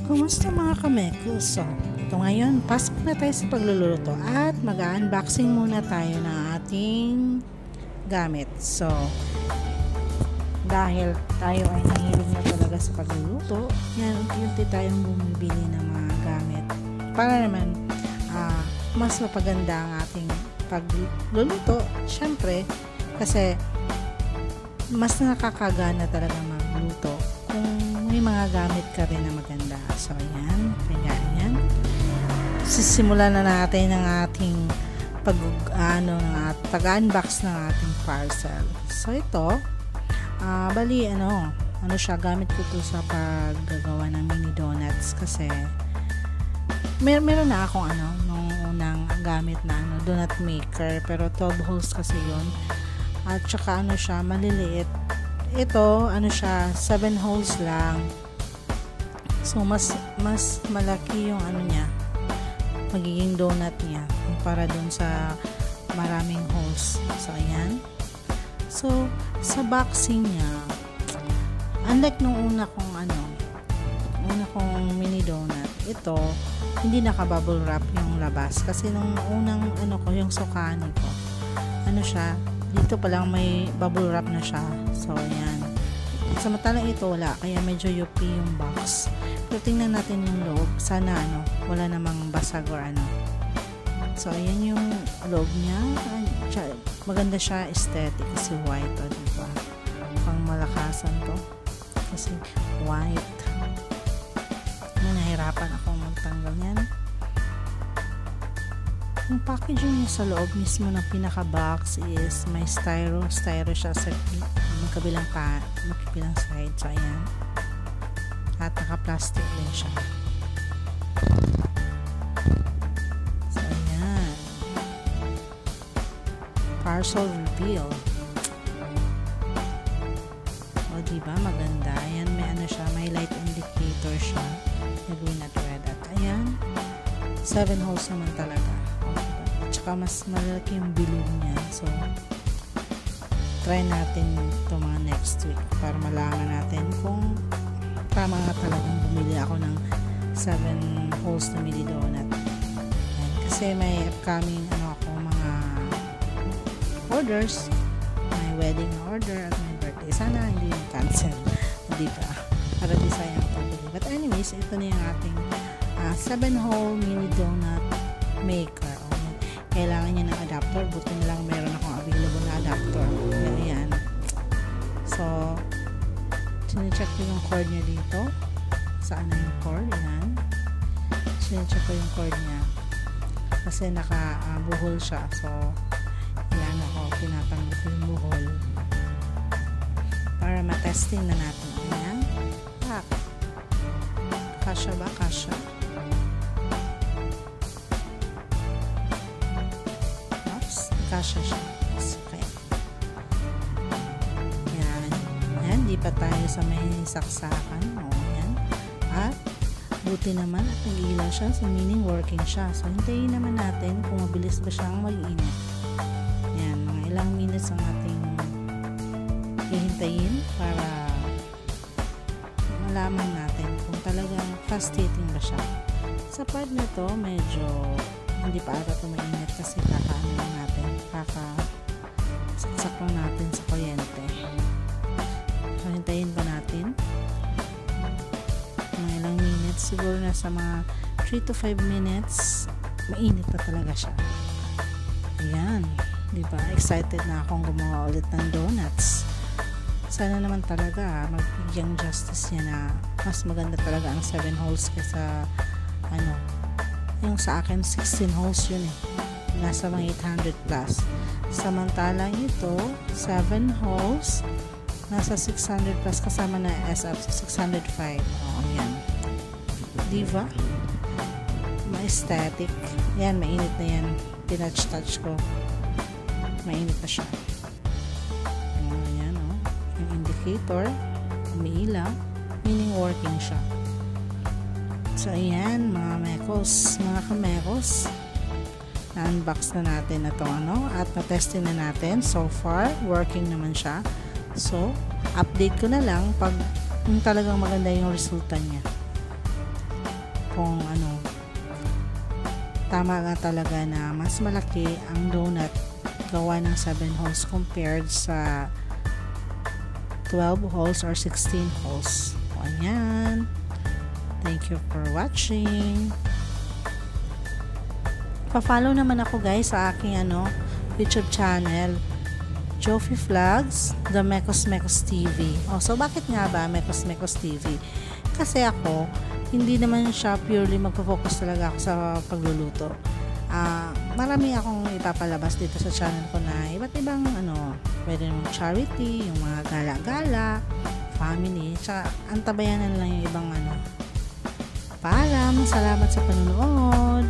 Kumusta mga kamekos? So, ito ngayon, pasok na tayo sa pagluluto at mag-unboxing muna tayo ng ating gamit. So, dahil tayo ay nahilig na talaga sa pagluluto, yan, unti-unti tayong bumibili ng mga gamit para naman mas mapaganda ang ating pagluluto. Syempre, kasi mas nakakagana talaga magluto kung may mga gamit ka rin na maganda. So, ayan. Kaya, ayan. Sisimulan na natin ang ating pag-unbox ng ating parcel. So, ito, bali, ano siya, gamit ko to sa paggagawa ng mini donuts kasi meron na akong nung unang gamit na donut maker, pero 12 holes kasi yun. At saka siya, maliliit. Ito, siya, 7 holes lang. So, mas malaki yung niya, magiging donut niya, para dun sa maraming holes. So, ayan. So, sa boxing niya, unlike nung una kong mini donut, ito, hindi naka-bubble wrap yung labas. Kasi nung unang, yung sukani ko, siya, dito pa lang may bubble wrap na siya. So, ayan. Samantalang ito wala, kaya medyo yupi yung box. Pero tingnan natin yung loob. Sana wala namang basag or So, ayan yung loob niya. Maganda siya, aesthetic kasi white, diba? Pang malakasan to. Kasi white. Nahirapan ako magtanggal yan. Yung packaging niya sa loob mismo ng pinaka-box is may styro siya sa magkabilang side. So, ayan. At naka-plastic din siya. So, ayan. Parcel reveal. O, diba? Maganda. Ayan, may siya. May light indicator siya. Na green at red. At ayan. 7 holes naman talaga. Tsaka mas malaki yung bilog niya. So, try natin ito mga next week para malaman natin kung tama nga talagang bumili ako ng 7 holes na mini donut. Ayan. Kasi may upcoming mga orders. May wedding order at may birthday. Sana hindi yung cancel. Diba? Para di sayang pagbili. But anyways, ito na yung ating 7 hole mini donut maker. Kailangan niya ng adapter. Buti na lang meron akong available na adapter. Ayan. So, sinecheck ko yung cord niya dito. Saan na yung cord? Ayan. Sinecheck ko yung cord niya. Kasi nakabuhol siya. So, tinatanggap ko yung buhol. Para matesting na natin. Ayan. Kasya ba? Kasya. Kasya siya. Okay. Yan. Di pa tayo sa may saksakan. Yan. At buti naman at nag-ilaw siya. So, meaning working siya. So, hintayin naman natin kung mabilis ba siyang mag-init. Yan. Mga ilang minutes ang ating hihintayin para malaman natin kung talagang fast heating ba siya. Sa part na to, medyo hindi pa ata tumainit kasi saksak lang natin sa kuryente. So, hintayin pa natin mga ilang minutes, siguro na sa mga 3 to 5 minutes mainit na talaga siya. Ayan, diba? Excited na akong gumawa ulit ng donuts. Sana naman talaga magbigyang justice niya na mas maganda talaga ang 7 holes kaysa yung sa akin 16 holes yun nasa mga 800 plus. Samantalang ito 7 holes nasa 600 plus kasama na SF 605. Ayan. Diba? Ma-aesthetic. Yan, mainit na yan. Tinouch ko. Mainit na siya. Ayan, yung indicator umiilaw, meaning working siya. So, ayan, mga mekos, mga kamekos, na-unbox na natin na ito, at na-testing na natin. So far, working naman siya. So, update ko na lang pag talagang maganda yung resulta niya. kung tama nga talaga na mas malaki ang donut gawa ng 7 holes compared sa 12 holes or 16 holes. O, ayan. Thank you for watching. Pa-follow naman ako guys sa aking YouTube channel, Jofi Vlogs, The Mekos Mekos TV. So bakit nga ba Mekos Mekos TV? Kasi ako, hindi naman siya purely magpo-focus talaga ako sa pagluluto. Marami akong ipapalabas dito sa channel ko na iba't ibang pwede naman charity, yung mga gala-gala, family, tsaka antabayanan lang yung ibang Paalam, salamat sa panonood.